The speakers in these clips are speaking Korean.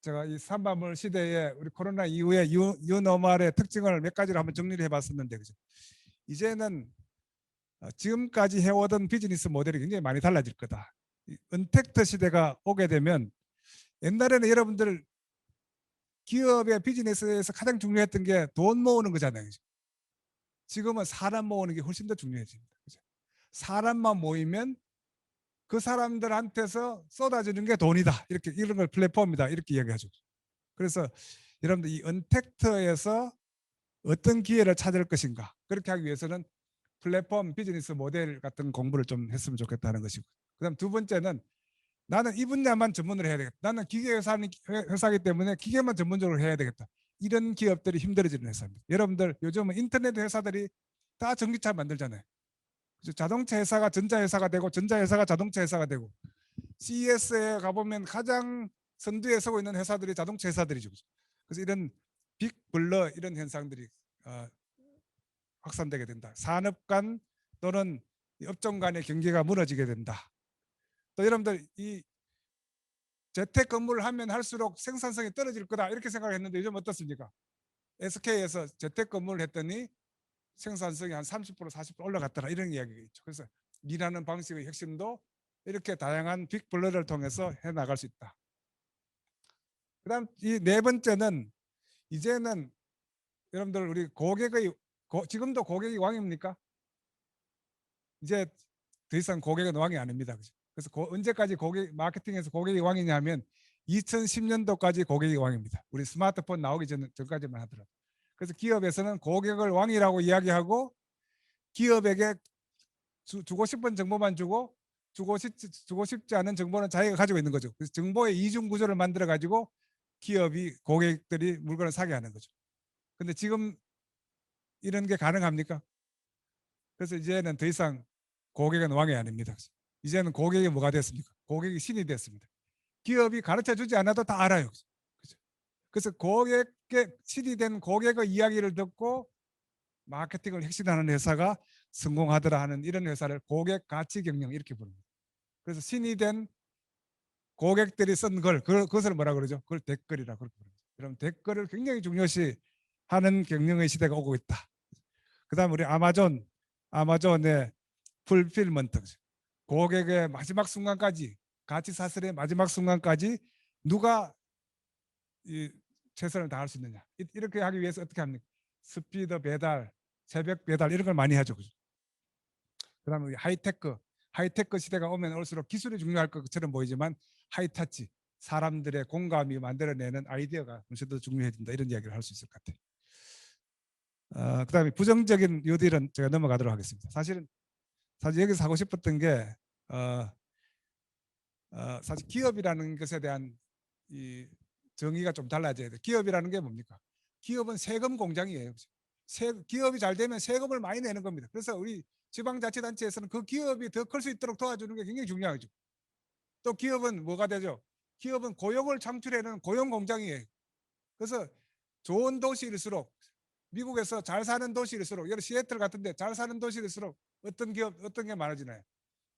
제가 이 산바물 시대에 우리 코로나 이후에 뉴노멀의 특징을 몇 가지로 한번 정리를 해봤었는데, 그죠? 이제는 지금까지 해오던 비즈니스 모델이 굉장히 많이 달라질 거다. 언택트 시대가 오게 되면, 옛날에는 여러분들 기업의 비즈니스에서 가장 중요했던 게 돈 모으는 거잖아요. 그죠? 지금은 사람 모으는 게 훨씬 더 중요해집니다. 그죠? 사람만 모이면 그 사람들한테서 쏟아지는 게 돈이다. 이렇게 이런 걸 플랫폼이다. 이렇게 이야기하죠. 그래서 여러분들 이 언택트에서 어떤 기회를 찾을 것인가, 그렇게 하기 위해서는 플랫폼 비즈니스 모델 같은 공부를 좀 했으면 좋겠다는 것이고, 그다음 두 번째는 나는 이 분야만 전문으로 해야 되겠다. 나는 기계 회사이기 때문에 기계만 전문적으로 해야 되겠다. 이런 기업들이 힘들어지는 회사입니다. 여러분들 요즘은 인터넷 회사들이 다 전기차 만들잖아요. 자동차 회사가 전자회사가 되고 전자회사가 자동차 회사가 되고, CES에 가보면 가장 선두에 서고 있는 회사들이 자동차 회사들이죠. 그래서 이런 빅블러 이런 현상들이 확산되게 된다. 산업 간 또는 업종 간의 경계가 무너지게 된다. 또 여러분들 이 재택 근무를 하면 할수록 생산성이 떨어질 거다 이렇게 생각했는데 요즘 어떻습니까? SK에서 재택 근무를 했더니 생산성이 한 30% 40% 올라갔더라 이런 이야기가 있죠. 그래서 일하는 방식의 핵심도 이렇게 다양한 빅블러를 통해서 해나갈 수 있다. 그다음 이 네 번째는, 이제는 여러분들 우리 고객의 지금도 고객이 왕입니까? 이제 더 이상 고객은 왕이 아닙니다. 그래서 언제까지 고객 마케팅에서 고객이 왕이냐 하면 2010년도까지 고객이 왕입니다. 우리 스마트폰 나오기 전까지만 하더라도. 그래서 기업에서는 고객을 왕이라고 이야기하고 기업에게 주고 싶은 정보만 주고 싶지 않은 정보는 자기가 가지고 있는 거죠. 그래서 정보의 이중 구조를 만들어 가지고 기업이 고객들이 물건을 사게 하는 거죠. 근데 지금 이런 게 가능합니까? 그래서 이제는 더 이상 고객은 왕이 아닙니다. 이제는 고객이 뭐가 됐습니까? 고객이 신이 됐습니다. 기업이 가르쳐 주지 않아도 다 알아요. 그죠? 그래서 고객의 신이 된 고객의 이야기를 듣고 마케팅을 혁신하는 회사가 성공하더라 하는 이런 회사를 고객 가치 경영 이렇게 부릅니다. 그래서 신이 된 고객들이 쓴 그것을 뭐라 그러죠? 그걸 댓글이라고 그렇게 부릅니다. 그럼 댓글을 굉장히 중요시 하는 경영의 시대가 오고 있다. 그다음 우리 아마존의 풀필먼트, 고객의 마지막 순간까지, 가치 사슬의 마지막 순간까지 누가 이 최선을 다할 수 있느냐, 이렇게 하기 위해서 어떻게 합니까? 스피드 배달, 새벽 배달 이런 걸 많이 하죠. 그다음에 우리 하이테크 시대가 오면 올수록 기술이 중요할 것처럼 보이지만 하이타치, 사람들의 공감이 만들어내는 아이디어가 훨씬 더 중요해진다, 이런 이야기를 할 수 있을 것 같아요. 그다음에 부정적인 뉴딜은 제가 넘어가도록 하겠습니다. 사실 여기서 하고 싶었던 게 사실 기업이라는 것에 대한 이 정의가 좀 달라져야 돼요. 기업이라는 게 뭡니까? 기업은 세금 공장이에요. 기업이 잘 되면 세금을 많이 내는 겁니다. 그래서 우리 지방자치단체에서는 그 기업이 더 클 수 있도록 도와주는 게 굉장히 중요하죠. 또 기업은 뭐가 되죠? 기업은 고용을 창출해내는 고용 공장이에요. 그래서 좋은 도시일수록, 미국에서 잘 사는 도시일수록, 예를 시애틀 같은데 잘 사는 도시일수록 어떤 게 많아지나요?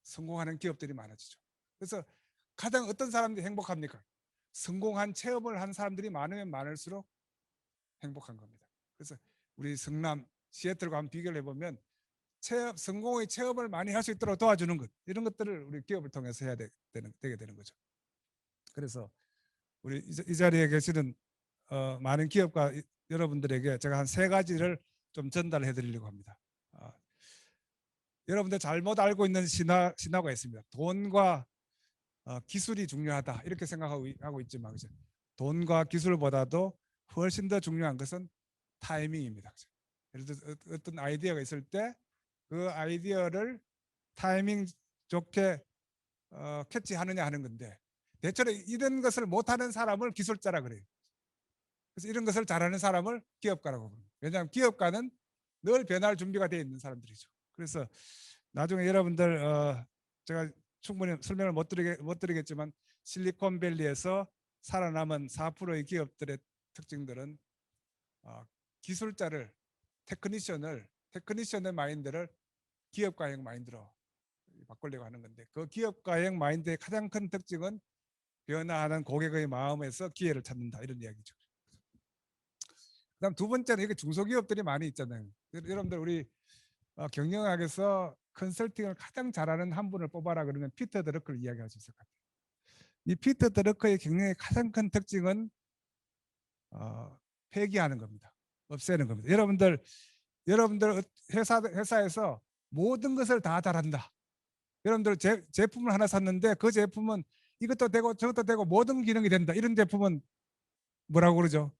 성공하는 기업들이 많아지죠. 그래서 가장 어떤 사람들이 행복합니까? 성공한 체험을 한 사람들이 많으면 많을수록 행복한 겁니다. 그래서 우리 성남 시애틀과 한번 비교를 해보면 성공의 체험을 많이 할 수 있도록 도와주는 것, 이런 것들을 우리 기업을 통해서 해야 되게 되는 거죠. 그래서 우리 이 자리에 계시는 많은 기업가 여러분들에게 제가 한 세 가지를 좀 전달해 드리려고 합니다. 여러분들 잘못 알고 있는 신화가 있습니다. 돈과 기술이 중요하다 이렇게 생각하고 있지만, 그죠? 돈과 기술보다도 훨씬 더 중요한 것은 타이밍입니다. 그죠? 예를 들어 어떤 아이디어가 있을 때 그 아이디어를 타이밍 좋게 캐치하느냐 하는 건데, 대체로 이런 것을 못하는 사람을 기술자라 그래요. 그래서 이런 것을 잘하는 사람을 기업가라고 부릅니다. 왜냐하면 기업가는 늘 변할 준비가 되어 있는 사람들이죠. 그래서 나중에 여러분들 제가 충분히 설명을 못 드리겠지만 실리콘밸리에서 살아남은 4%의 기업들의 특징들은 기술자를, 테크니션의 마인드를 기업가형 마인드로 바꾸려고 하는 건데, 그 기업가형 마인드의 가장 큰 특징은 변화하는 고객의 마음에서 기회를 찾는다 이런 이야기죠. 그다음 두 번째는 이게 중소기업들이 많이 있잖아요. 여러분들 우리 경영학에서 컨설팅을 가장 잘하는 한 분을 뽑아라 그러면 피터 드러커를 이야기할 수 있을 것 같아요. 이 피터 드러커의 경영의 가장 큰 특징은 폐기하는 겁니다. 없애는 겁니다. 여러분들 회사에서 모든 것을 다 잘한다. 여러분들 제품을 하나 샀는데 그 제품은 이것도 되고 저것도 되고 모든 기능이 된다. 이런 제품은 뭐라고 그러죠?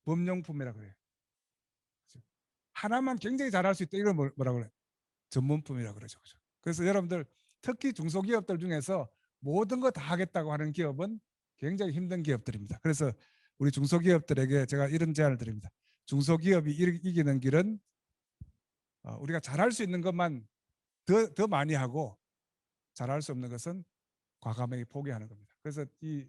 범용품이라고 그래요. 하나만 굉장히 잘할 수 있다. 이걸 뭐라고 그래요? 전문품이라고 그러죠. 그래서 여러분들 특히 중소기업들 중에서 모든 거 다 하겠다고 하는 기업은 굉장히 힘든 기업들입니다. 그래서 우리 중소기업들에게 제가 이런 제안을 드립니다. 중소기업이 이기는 길은 우리가 잘할 수 있는 것만 더 많이 하고 잘할 수 없는 것은 과감하게 포기하는 겁니다. 그래서 이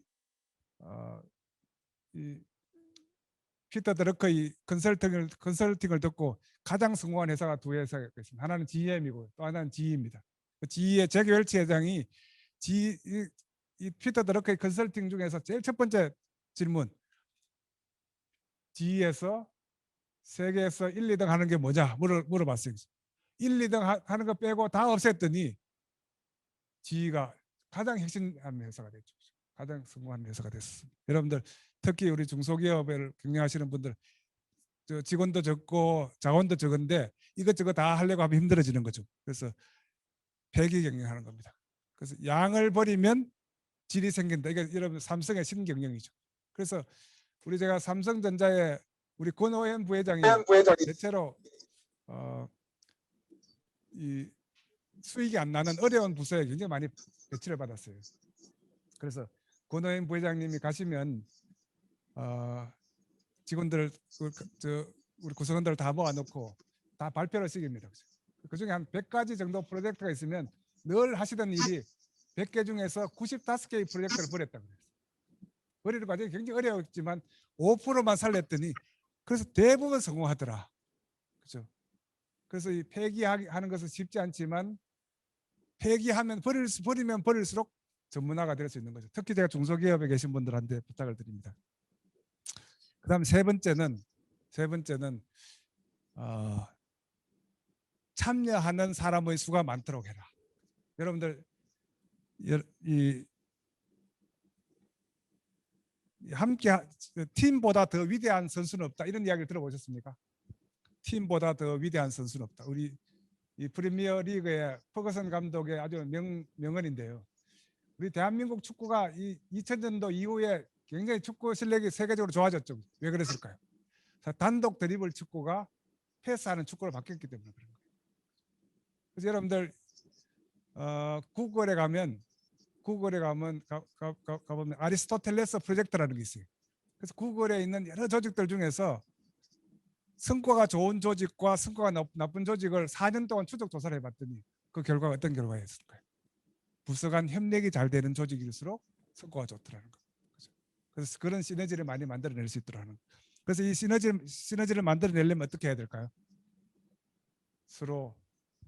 피터 드러커의 컨설팅을 듣고 가장 성공한 회사가 두 회사가 있습니다. 하나는 GM이고 또 하나는 GE입니다. GE의 잭 웰치 회장이 이 피터 드러커의 컨설팅 중에서 제일 첫 번째 질문, GE에서 세계에서 1, 2등 하는 게 뭐냐 물어봤어요. 1, 2등 하는 거 빼고 다 없앴더니 GE가 가장 핵심하는 회사가 됐죠. 가장 성공한 회사가 됐습니다. 여러분들 특히 우리 중소기업을 경영하시는 분들 직원도 적고 자원도 적은데 이것저것 다 하려고 하면 힘들어지는 거죠. 그래서 폐기 경영하는 겁니다. 그래서 양을 버리면 질이 생긴다. 이게 여러분 삼성의 신경영이죠. 그래서 제가 삼성전자의 우리 권오현 부회장이 대체로 이 수익이 안 나는 어려운 부서에 굉장히 많이 배치를 받았어요. 그래서 권오현 부회장님이 가시면 직원들 우리 구성원들을 다 모아놓고 다 발표를 시킵니다. 그중에 한 100가지 정도 프로젝트가 있으면 늘 하시던 일이 100개 중에서 95개의 프로젝트를 버렸다고 그랬어요. 버리는 과정이 굉장히 어려웠지만 5%만 살렸더니 그래서 대부분 성공하더라. 그렇죠? 그래서 이 폐기하는 것은 쉽지 않지만 폐기하면 버리면 버릴수록 전문화가 될 수 있는 거죠. 특히 제가 중소기업에 계신 분들한테 부탁을 드립니다. 그다음 세 번째는 참여하는 사람의 수가 많도록 해라. 여러분들 함께 팀보다 더 위대한 선수는 없다. 이런 이야기를 들어보셨습니까? 팀보다 더 위대한 선수는 없다. 우리 이 프리미어 리그의 퍼거슨 감독의 아주 명언인데요. 우리 대한민국 축구가 이 2000년도 이후에 굉장히 축구 실력이 세계적으로 좋아졌죠. 왜 그랬을까요? 단독 드리블 축구가 패스하는 축구로 바뀌었기 때문에 그런 거예요. 그래서 여러분들 구글에 가면 가보면 아리스토텔레스 프로젝트라는 게 있어요. 그래서 구글에 있는 여러 조직들 중에서 성과가 좋은 조직과 성과가 나쁜 조직을 4년 동안 추적 조사를 해봤더니 그 결과가 어떤 결과였을까요? 부서 간 협력이 잘 되는 조직일수록 성과가 좋더라는 거. 그래서 그런 시너지를 많이 만들어낼 수 있도록 하는. 그래서 이 시너지를 만들어내려면 어떻게 해야 될까요? 서로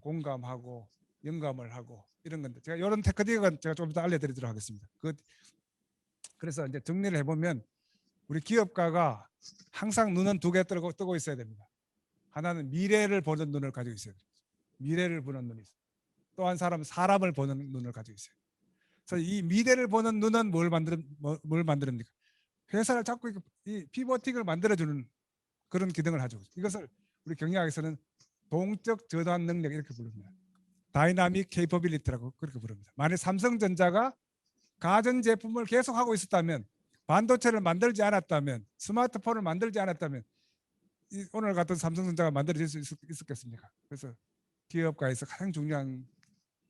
공감하고 영감을 하고 이런 건데 제가 이런 테크닉은 제가 좀 더 알려드리도록 하겠습니다. 그래서 이제 정리를 해보면 우리 기업가가 항상 눈은 두 개 뜨고 있어야 됩니다. 하나는 미래를 보는 눈을 가지고 있어야 됩니다. 미래를 보는 눈이 있어요. 또 한 사람은 사람을 보는 눈을 가지고 있어요. 그래서 이 미래를 보는 눈은 뭘 만듭니까? 회사를 자꾸 이 피보팅을 만들어주는 그런 기능을 하죠. 이것을 우리 경영학에서는 동적 전환 능력 이렇게 부릅니다. 다이나믹 케이퍼빌리티라고 그렇게 부릅니다. 만약 삼성전자가 가전 제품을 계속 하고 있었다면, 반도체를 만들지 않았다면, 스마트폰을 만들지 않았다면 오늘 같은 삼성전자가 만들어질 수 있었겠습니까? 그래서 기업가에서 가장 중요한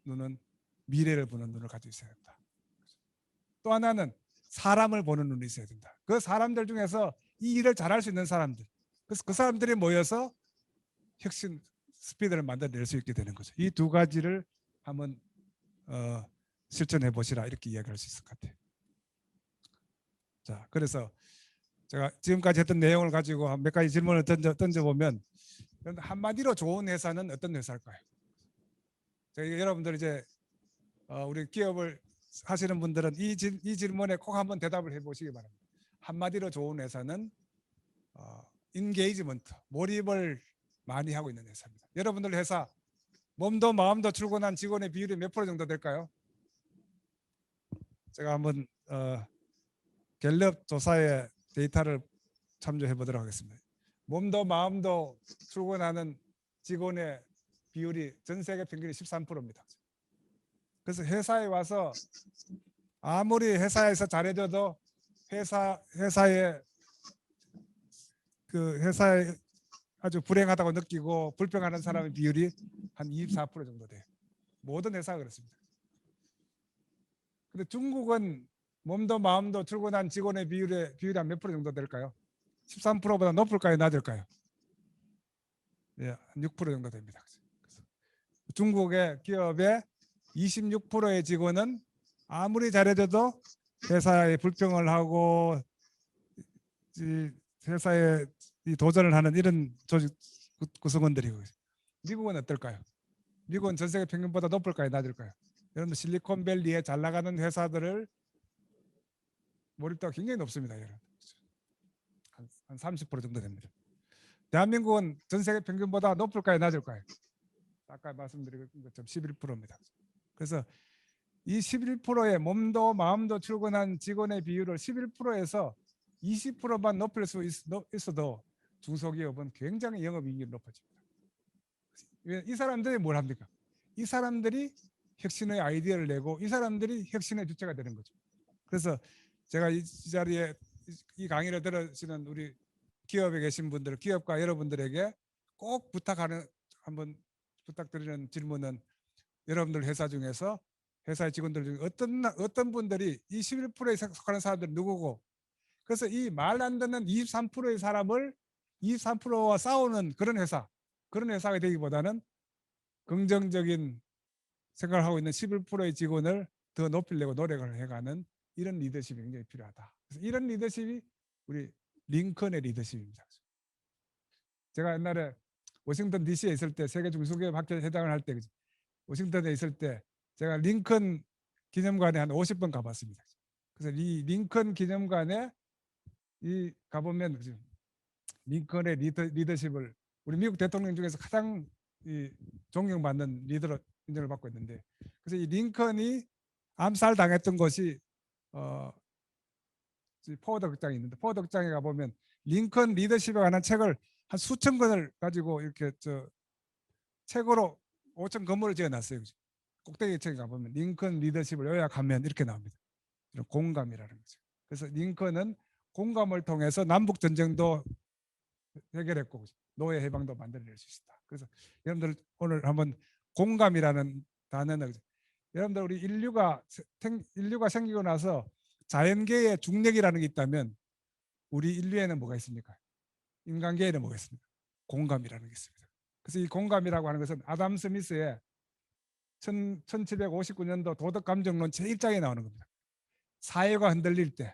눈은 미래를 보는 눈을 가지고 있어야 된다. 또 하나는 사람을 보는 눈이 있어야 된다. 그 사람들 중에서 이 일을 잘할 수 있는 사람들, 그래서 그 사람들이 모여서 혁신 스피드를 만들어낼 수 있게 되는 거죠. 이 두 가지를 한번 실천해 보시라 이렇게 이야기할 수 있을 것 같아요. 자, 그래서 제가 지금까지 했던 내용을 가지고 몇 가지 질문을 던져보면 한마디로 좋은 회사는 어떤 회사일까요? 여러분들 이제 우리 기업을 하시는 분들은 이 질문에 꼭 한번 대답을 해보시기 바랍니다. 한마디로 좋은 회사는 인게이지먼트, 몰입을 많이 하고 있는 회사입니다. 여러분들 회사 몸도 마음도 출근한 직원의 비율이 몇 프로 정도 될까요? 제가 한번 갤럽 조사의 데이터를 참조해 보도록 하겠습니다. 몸도 마음도 출근하는 직원의 비율이 전 세계 평균이 13%입니다. 그래서 회사에 와서 아무리 회사에서 잘해줘도 회사에 아주 불행하다고 느끼고 불평하는 사람의 비율이 한 24% 정도 돼요. 모든 회사가 그렇습니다. 근데 중국은 몸도 마음도 출근한 직원의 비율이 한 몇 프로 정도 될까요? 13%보다 높을까요? 낮을까요? 예, 한 6% 정도 됩니다. 그래서 중국의 기업의 26%의 직원은 아무리 잘해줘도 회사에 불평을 하고 회사에 도전을 하는 이런 조직 구성원들이고, 미국은 어떨까요? 미국은 전 세계 평균보다 높을까요? 낮을까요? 여러분들 실리콘밸리에 잘 나가는 회사들을 몰입도가 굉장히 높습니다. 여러분. 한 30% 정도 됩니다. 대한민국은 전 세계 평균보다 높을까요? 낮을까요? 아까 말씀드린 것처럼 11%입니다. 그래서 이 11%의 몸도 마음도 출근한 직원의 비율을 11%에서 20%만 높일 수 있어도 중소기업은 굉장히 영업이익률이 높아집니다. 이 사람들이 뭘 합니까? 이 사람들이 혁신의 아이디어를 내고 이 사람들이 혁신의 주체가 되는 거죠. 그래서 제가 이 자리에 이 강의를 들으시는 우리 기업에 계신 분들, 기업가 여러분들에게 꼭 한번 부탁드리는 질문은, 여러분들 회사 중에서 회사의 직원들 중에 어떤 분들이 이 11%에 속하는 사람들은 누구고, 그래서 이 말 안 듣는 23%의 사람을 23%와 싸우는 그런 회사가 되기보다는 긍정적인 생각을 하고 있는 11%의 직원을 더 높이려고 노력을 해가는 이런 리더십이 굉장히 필요하다. 그래서 이런 리더십이 우리 링컨의 리더십입니다. 제가 옛날에 워싱턴 DC에 있을 때, 세계 중소기업 학회 회장을 할 때 워싱턴에 있을 때 제가 링컨 기념관에 한 50번 가봤습니다. 그래서 이 링컨 기념관에 가보면 링컨의 리더십을 우리 미국 대통령 중에서 가장 존경받는 리더로 인정을 받고 있는데, 그래서 이 링컨이 암살당했던 곳이 포워드 극장이 있는데, 포워드 극장에 가보면 링컨 리더십에 관한 책을 한 수천 권을 가지고 이렇게 책으로 5천 건물을 지어놨어요. 꼭대기 책에 가보면 링컨 리더십을 요약하면 이렇게 나옵니다. 이런 공감이라는 거죠. 그래서 링컨은 공감을 통해서 남북 전쟁도 해결했고 노예 해방도 만들어낼 수 있다. 그래서 여러분들 오늘 한번 공감이라는 단어는, 여러분들 우리 인류가 생기고 나서 자연계의 중력이라는 게 있다면 우리 인류에는 뭐가 있습니까? 인간계에는 뭐가 있습니까? 공감이라는 게 있습니다. 그래서 이 공감이라고 하는 것은 아담 스미스의 1759년도 도덕감정론 제1장에 나오는 겁니다. 사회가 흔들릴 때,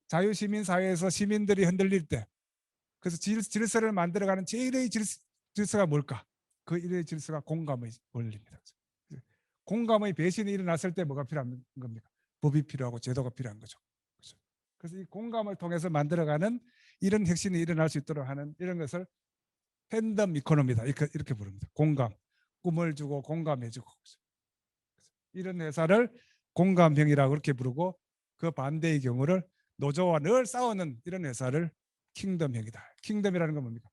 자유시민사회에서 시민들이 흔들릴 때, 그래서 질서를 만들어가는 제일의 질서가 뭘까? 그 일의 질서가 공감의 원리입니다. 공감의 배신이 일어났을 때 뭐가 필요한 겁니까? 법이 필요하고 제도가 필요한 거죠. 그래서 이 공감을 통해서 만들어가는 이런 혁신이 일어날 수 있도록 하는 이런 것을 팬덤 이코노미다, 이렇게 부릅니다. 공감, 꿈을 주고 공감해주고, 이런 회사를 공감형이라고 그렇게 부르고, 그 반대의 경우를 노조와 늘 싸우는 이런 회사를 킹덤형이다. 킹덤이라는 건 뭡니까?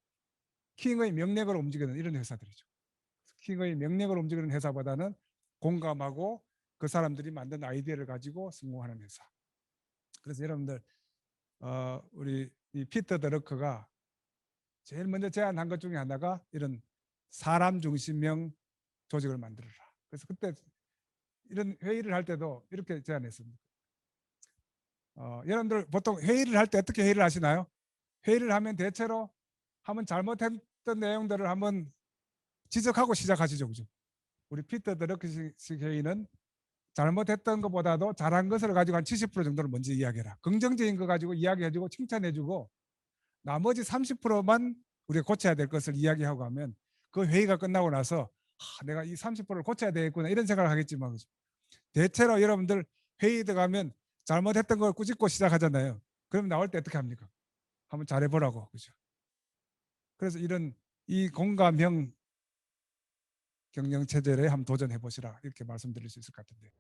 킹의 명령으로 움직이는 이런 회사들이죠. 킹의 명령으로 움직이는 회사보다는 공감하고 그 사람들이 만든 아이디어를 가지고 성공하는 회사. 그래서 여러분들 우리 이 피터 드러커가 제일 먼저 제안한 것 중에 하나가 이런 사람 중심형 조직을 만들어라. 그래서 그때 이런 회의를 할 때도 이렇게 제안했습니다. 여러분들 보통 회의를 할 때 어떻게 회의를 하시나요? 회의를 하면 대체로 한번 잘못했던 내용들을 한번 지적하고 시작하시죠. 그죠? 우리 피터 드러커식 회의는 잘못했던 것보다도 잘한 것을 가지고 한 70% 정도를 먼저 이야기해라. 긍정적인 거 가지고 이야기해주고 칭찬해주고 나머지 30%만 우리가 고쳐야 될 것을 이야기하고 하면 그 회의가 끝나고 나서 내가 이 30%를 고쳐야 되겠구나 이런 생각을 하겠지만, 그죠? 대체로 여러분들 회의 들어가면 잘못했던 걸 꾸짖고 시작하잖아요. 그럼 나올 때 어떻게 합니까? 한번 잘해보라고. 그죠? 그래서 이런 이 공감형 경영 체제에 한번 도전해 보시라 이렇게 말씀드릴 수 있을 것 같은데.